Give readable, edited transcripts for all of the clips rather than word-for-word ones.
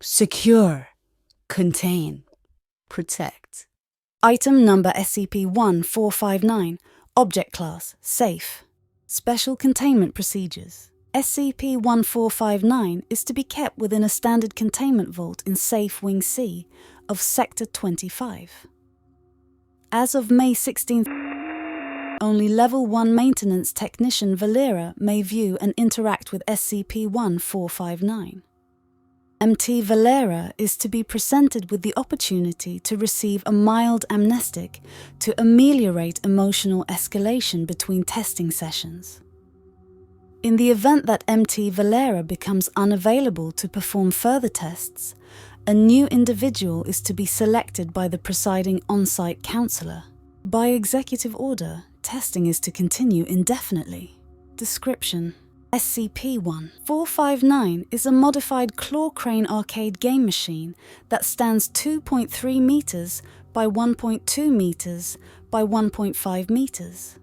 Secure. Contain. Protect. Item number SCP-1459. Object Class Safe. Special Containment Procedures. SCP-1459 is to be kept within a standard containment vault in Safe Wing C of Sector 25. As of May 16th, only Level 1 Maintenance Technician Valera may view and interact with SCP-1459. MT Valera is to be presented with the opportunity to receive a mild amnestic to ameliorate emotional escalation between testing sessions. In the event that MT Valera becomes unavailable to perform further tests, a new individual is to be selected by the presiding on-site counselor. By executive order, testing is to continue indefinitely. Description: SCP-1459 is a modified claw crane arcade game machine that stands 2.3 meters by 1.2 meters by 1.5 meters.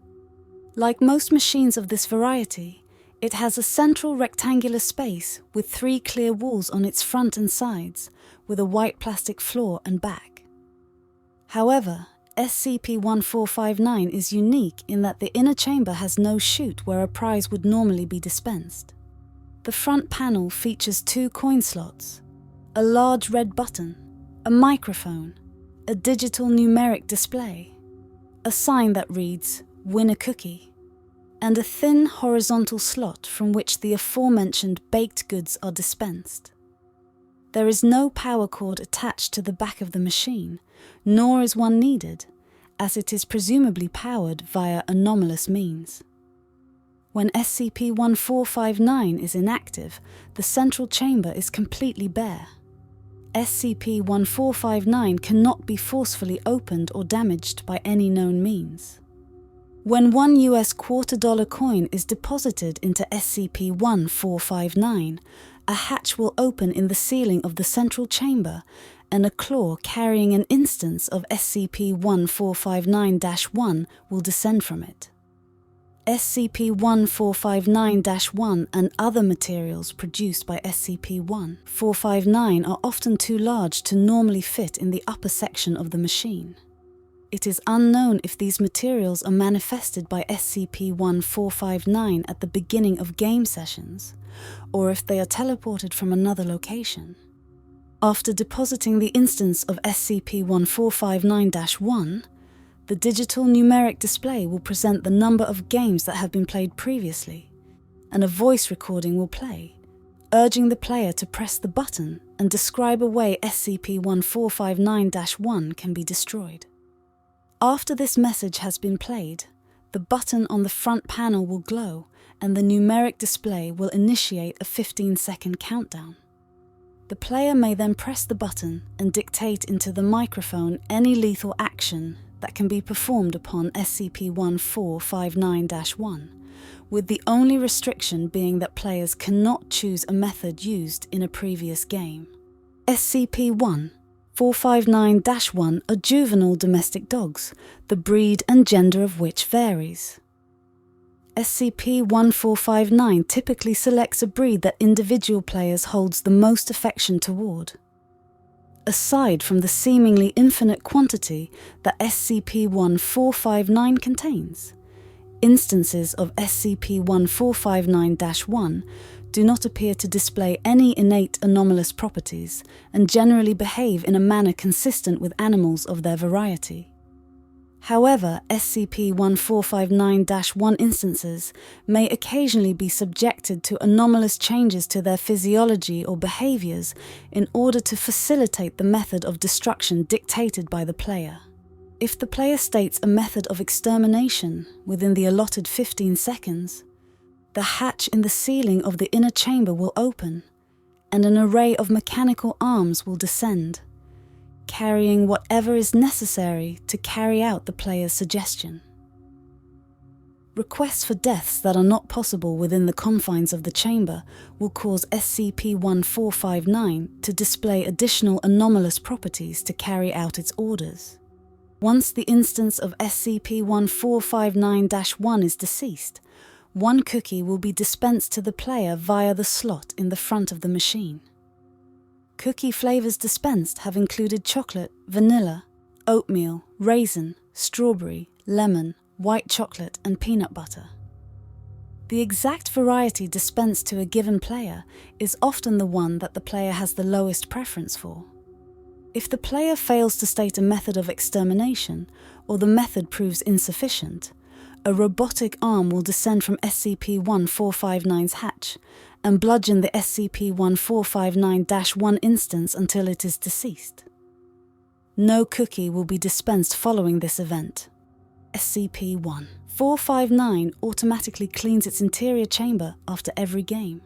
Like most machines of this variety, it has a central rectangular space with 3 clear walls on its front and sides, with a white plastic floor and back. However, SCP-1459 is unique in that the inner chamber has no chute where a prize would normally be dispensed. The front panel features 2 coin slots, a large red button, a microphone, a digital numeric display, a sign that reads, "Win a cookie," and a thin horizontal slot from which the aforementioned baked goods are dispensed. There is no power cord attached to the back of the machine, nor is one needed, as it is presumably powered via anomalous means. When SCP-1459 is inactive, the central chamber is completely bare. SCP-1459 cannot be forcefully opened or damaged by any known means. When one US $quarter coin is deposited into SCP-1459, a hatch will open in the ceiling of the central chamber and a claw carrying an instance of SCP-1459-1 will descend from it. SCP-1459-1 and other materials produced by SCP-1459 are often too large to normally fit in the upper section of the machine. It is unknown if these materials are manifested by SCP-1459 at the beginning of game sessions, or if they are teleported from another location. After depositing the instance of SCP-1459-1, the digital numeric display will present the number of games that have been played previously, and a voice recording will play, urging the player to press the button and describe a way SCP-1459-1 can be destroyed. After this message has been played, the button on the front panel will glow and the numeric display will initiate a 15-second countdown. The player may then press the button and dictate into the microphone any lethal action that can be performed upon SCP-1459-1, with the only restriction being that players cannot choose a method used in a previous game. SCP-1459-1 are juvenile domestic dogs, the breed and gender of which varies. SCP-1459 typically selects a breed that individual players holds the most affection toward. Aside from the seemingly infinite quantity that SCP-1459 contains, instances of SCP-1459-1 do not appear to display any innate anomalous properties and generally behave in a manner consistent with animals of their variety. However, SCP-1459-1 instances may occasionally be subjected to anomalous changes to their physiology or behaviors in order to facilitate the method of destruction dictated by the player. If the player states a method of extermination within the allotted 15 seconds, the hatch in the ceiling of the inner chamber will open, and an array of mechanical arms will descend, carrying whatever is necessary to carry out the player's suggestion. Requests for deaths that are not possible within the confines of the chamber will cause SCP-1459 to display additional anomalous properties to carry out its orders. Once the instance of SCP-1459-1 is deceased, one cookie will be dispensed to the player via the slot in the front of the machine. Cookie flavors dispensed have included chocolate, vanilla, oatmeal, raisin, strawberry, lemon, white chocolate, and peanut butter. The exact variety dispensed to a given player is often the one that the player has the lowest preference for. If the player fails to state a method of extermination, or the method proves insufficient, a robotic arm will descend from SCP-1459's hatch and bludgeon the SCP-1459-1 instance until it is deceased. No cookie will be dispensed following this event. SCP-1459 automatically cleans its interior chamber after every game.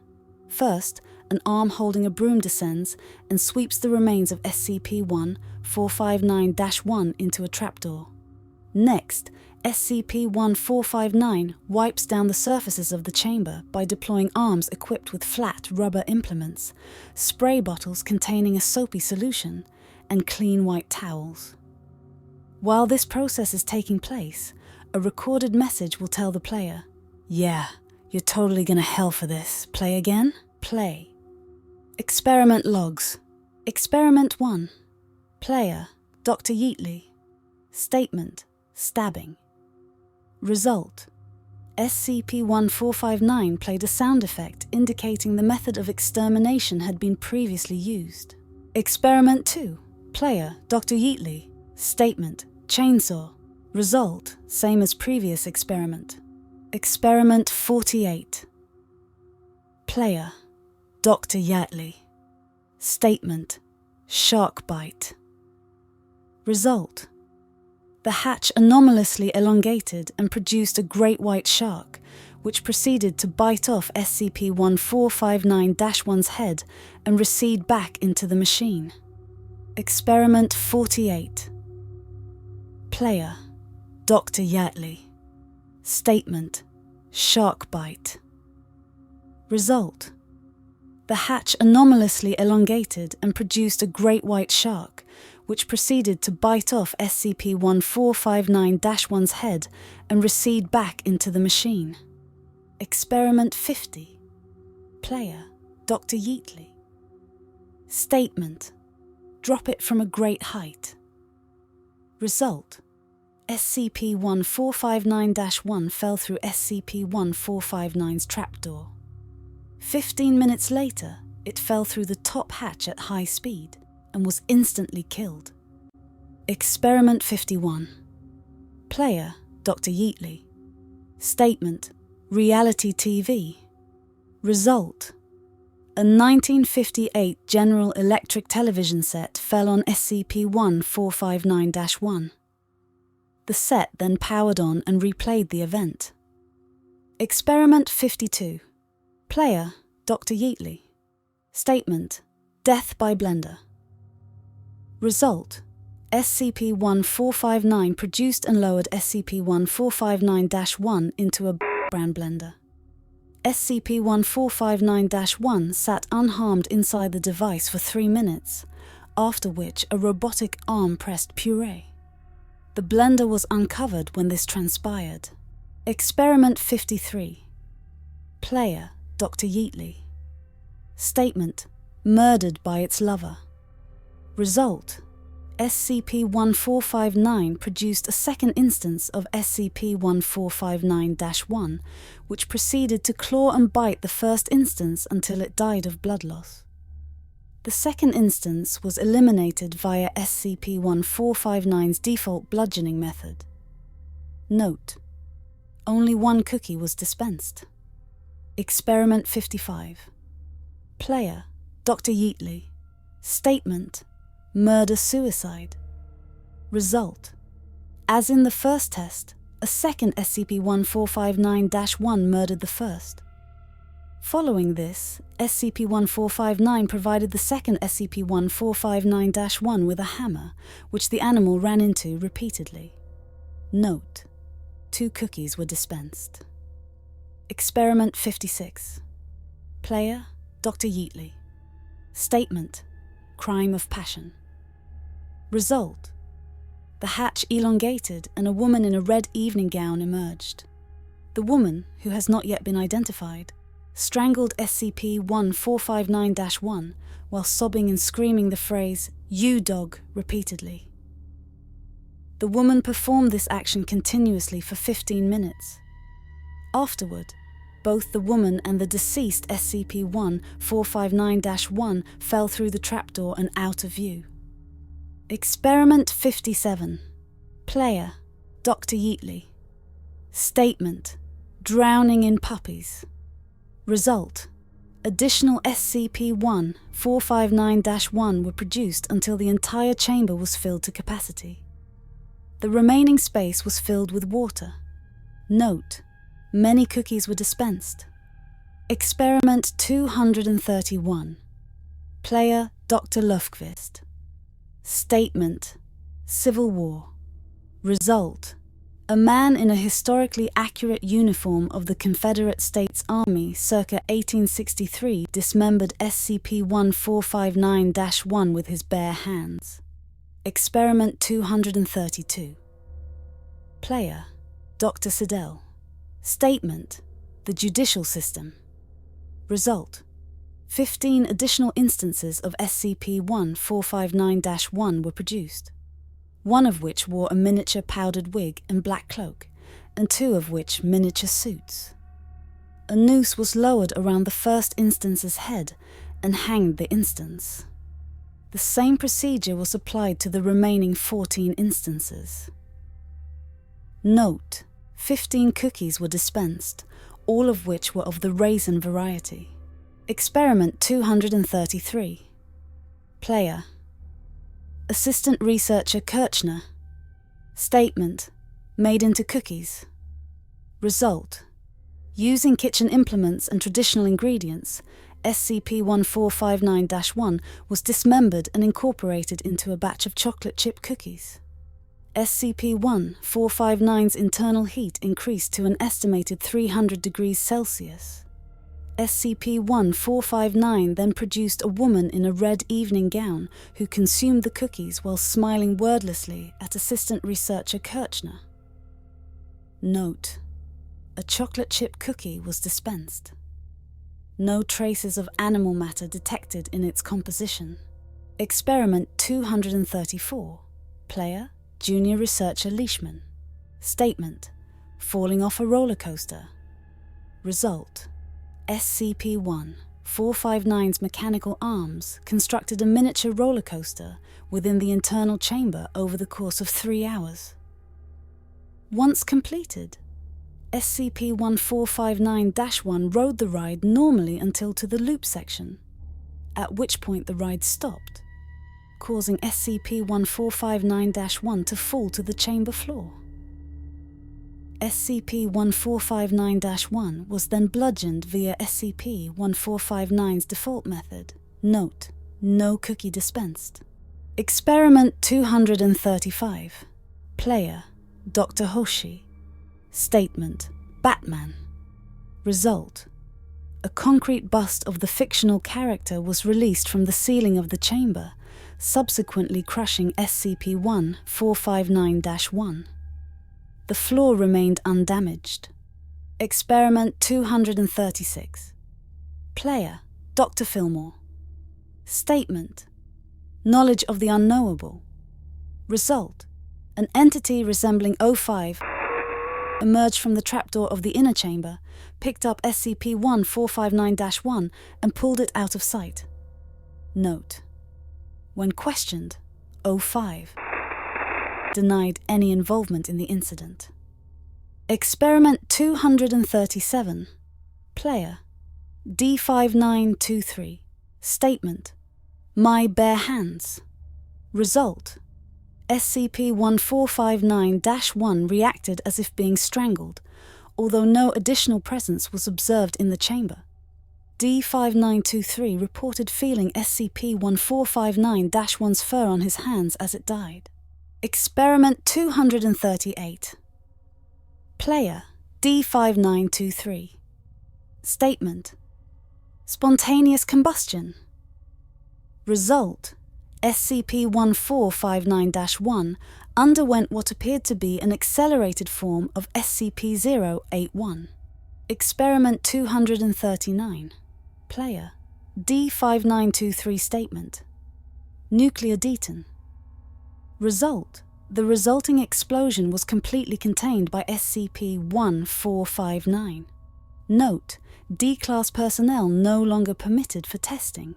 First, an arm holding a broom descends and sweeps the remains of SCP-1459-1 into a trapdoor. Next, SCP-1459 wipes down the surfaces of the chamber by deploying arms equipped with flat rubber implements, spray bottles containing a soapy solution, and clean white towels. While this process is taking place, a recorded message will tell the player, "Yeah, you're totally gonna hell for this. Play again? Play." Experiment logs. Experiment 1. Player, Dr. Yeatley. Statement, stabbing. Result, SCP-1459 played a sound effect indicating the method of extermination had been previously used. Experiment 2. Player, Dr. Yeatley. Statement, chainsaw. Result, same as previous experiment. Experiment 48. Player, Dr. Yeatley. Statement, shark bite. Result, the hatch anomalously elongated and produced a great white shark, which proceeded to bite off SCP-1459-1's head and recede back into the machine. Experiment 48. Player, Dr. Yeatley. Statement, shark bite. Result, the hatch anomalously elongated and produced a great white shark, which proceeded to bite off SCP-1459-1's head and recede back into the machine. Experiment 50. Player, Dr. Yeatley. Statement, drop it from a great height. Result, SCP-1459-1 fell through SCP-1459's trapdoor. 15 minutes later, it fell through the top hatch at high speed and was instantly killed. Experiment 51. Player, Dr. Yeatley. Statement, reality TV. Result, a 1958 General Electric television set fell on SCP-1459-1. The set then powered on and replayed the event. Experiment 52. Player, Dr. Yeatley. Statement, death by blender. Result, SCP-1459 produced and lowered SCP-1459-1 into a brand blender. SCP-1459-1 sat unharmed inside the device for 3 minutes, after which a robotic arm pressed puree. The blender was uncovered when this transpired. Experiment 53. Player, Dr. Yeatley. Statement, murdered by its lover. Result, SCP-1459 produced a second instance of SCP-1459-1, which proceeded to claw and bite the first instance until it died of blood loss. The second instance was eliminated via SCP-1459's default bludgeoning method. Note: only 1 cookie was dispensed. Experiment 55. Player, Dr. Yeatley. Statement, murder-suicide. Result, as in the first test, a second SCP-1459-1 murdered the first. Following this, SCP-1459 provided the second SCP-1459-1 with a hammer, which the animal ran into repeatedly. Note: 2 cookies were dispensed. Experiment 56. Player, Dr. Yeatley. Statement, crime of passion. Result, the hatch elongated and a woman in a red evening gown emerged. The woman, who has not yet been identified, strangled SCP-1459-1 while sobbing and screaming the phrase, "You dog," repeatedly. The woman performed this action continuously for 15 minutes. Afterward, both the woman and the deceased SCP-1459-1 fell through the trapdoor and out of view. Experiment 57. Player, Dr. Yeatley. Statement: drowning in puppies. Result: additional SCP-1459-1 were produced until the entire chamber was filled to capacity. The remaining space was filled with water. Note: many cookies were dispensed. Experiment 231. Player, Dr. Lufqvist. Statement: Civil War. Result: a man in a historically accurate uniform of the Confederate States Army circa 1863 dismembered SCP-1459-1 with his bare hands. Experiment 232. Player, Dr. Siddell. Statement: the judicial system. Result: 15 additional instances of SCP-1459-1 were produced, one of which wore a miniature powdered wig and black cloak, and two of which miniature suits. A noose was lowered around the first instance's head and hanged the instance. The same procedure was applied to the remaining 14 instances. Note: 15 cookies were dispensed, all of which were of the raisin variety. Experiment 233. Player, Assistant Researcher Kirchner. Statement: made into cookies. Result: using kitchen implements and traditional ingredients, SCP-1459-1 was dismembered and incorporated into a batch of chocolate chip cookies. SCP-1459's internal heat increased to an estimated 300 degrees Celsius. SCP-1459 then produced a woman in a red evening gown who consumed the cookies while smiling wordlessly at Assistant Researcher Kirchner. Note: a chocolate chip cookie was dispensed. No traces of animal matter detected in its composition. Experiment 234. Player, Junior Researcher Leishman. Statement: falling off a roller coaster. Result: SCP-1459's mechanical arms constructed a miniature roller coaster within the internal chamber over the course of 3 hours. Once completed, SCP-1459-1 rode the ride normally until to the loop section, at which point the ride stopped, causing SCP-1459-1 to fall to the chamber floor. SCP-1459-1 was then bludgeoned via SCP-1459's default method. Note: no cookie dispensed. Experiment 235. Player, Dr. Hoshi. Statement: Batman. Result: a concrete bust of the fictional character was released from the ceiling of the chamber, subsequently crushing SCP-1459-1. The floor remained undamaged. Experiment 236. Player, Dr. Fillmore. Statement: knowledge of the unknowable. Result: an entity resembling O5 emerged from the trapdoor of the inner chamber, picked up SCP-1459-1 and pulled it out of sight. Note: when questioned, O5 denied any involvement in the incident. Experiment 237. Player, D5923. Statement: my bare hands. Result: SCP-1459-1 reacted as if being strangled, although no additional presence was observed in the chamber. D5923 reported feeling SCP-1459-1's fur on his hands as it died. Experiment 238. Player, D5923. Statement: spontaneous combustion. Result: SCP-1459-1 underwent what appeared to be an accelerated form of SCP-081. Experiment 239. Player. D5923 statement. Nuclear deton. Result. The resulting explosion was completely contained by SCP-1459. Note: D-Class personnel no longer permitted for testing.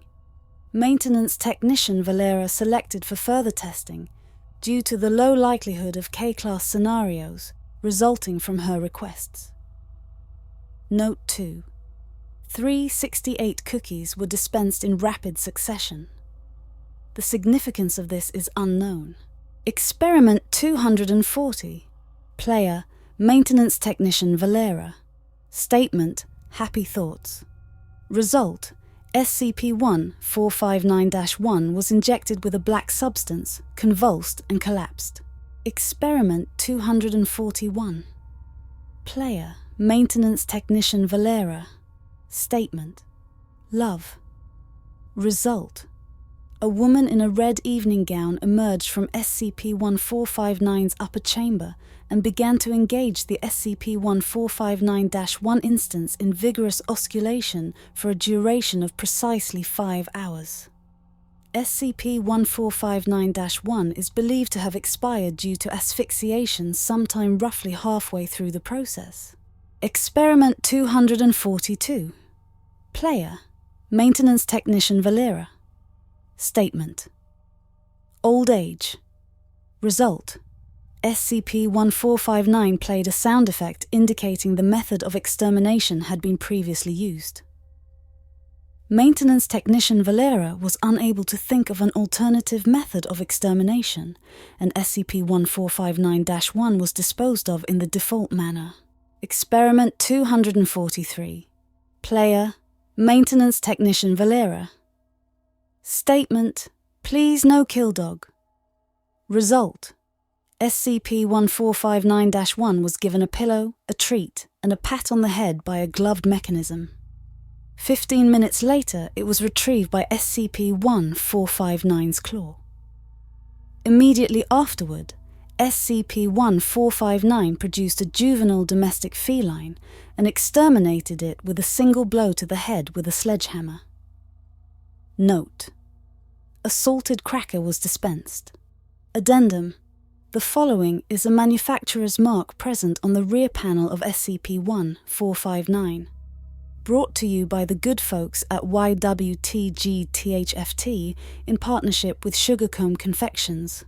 Maintenance Technician Valera selected for further testing due to the low likelihood of K-Class scenarios resulting from her requests. Note 2. 368 cookies were dispensed in rapid succession. The significance of this is unknown. Experiment 240. Player, Maintenance Technician Valera. Statement, happy thoughts. Result, SCP-1459-1 was injected with a black substance, convulsed and collapsed. Experiment 241. Player, Maintenance Technician Valera. Statement, love. Result, a woman in a red evening gown emerged from SCP-1459's upper chamber and began to engage the SCP-1459-1 instance in vigorous osculation for a duration of precisely 5 hours. SCP-1459-1 is believed to have expired due to asphyxiation sometime roughly halfway through the process. Experiment 242. Player, Maintenance Technician Valera. Statement, old age. Result, SCP-1459 played a sound effect indicating the method of extermination had been previously used. Maintenance Technician Valera was unable to think of an alternative method of extermination, and SCP-1459-1 was disposed of in the default manner. Experiment 243. Player, Maintenance Technician Valera. Statement, please no kill dog. Result, SCP-1459-1 was given a pillow, a treat, and a pat on the head by a gloved mechanism. 15 minutes later, it was retrieved by SCP-1459's claw. Immediately afterward, SCP-1459 produced a juvenile domestic feline and exterminated it with a single blow to the head with a sledgehammer. Note: a salted cracker was dispensed. Addendum: the following is a manufacturer's mark present on the rear panel of SCP-1459. Brought to you by the good folks at YWTGTHFT in partnership with Sugarcomb Confections.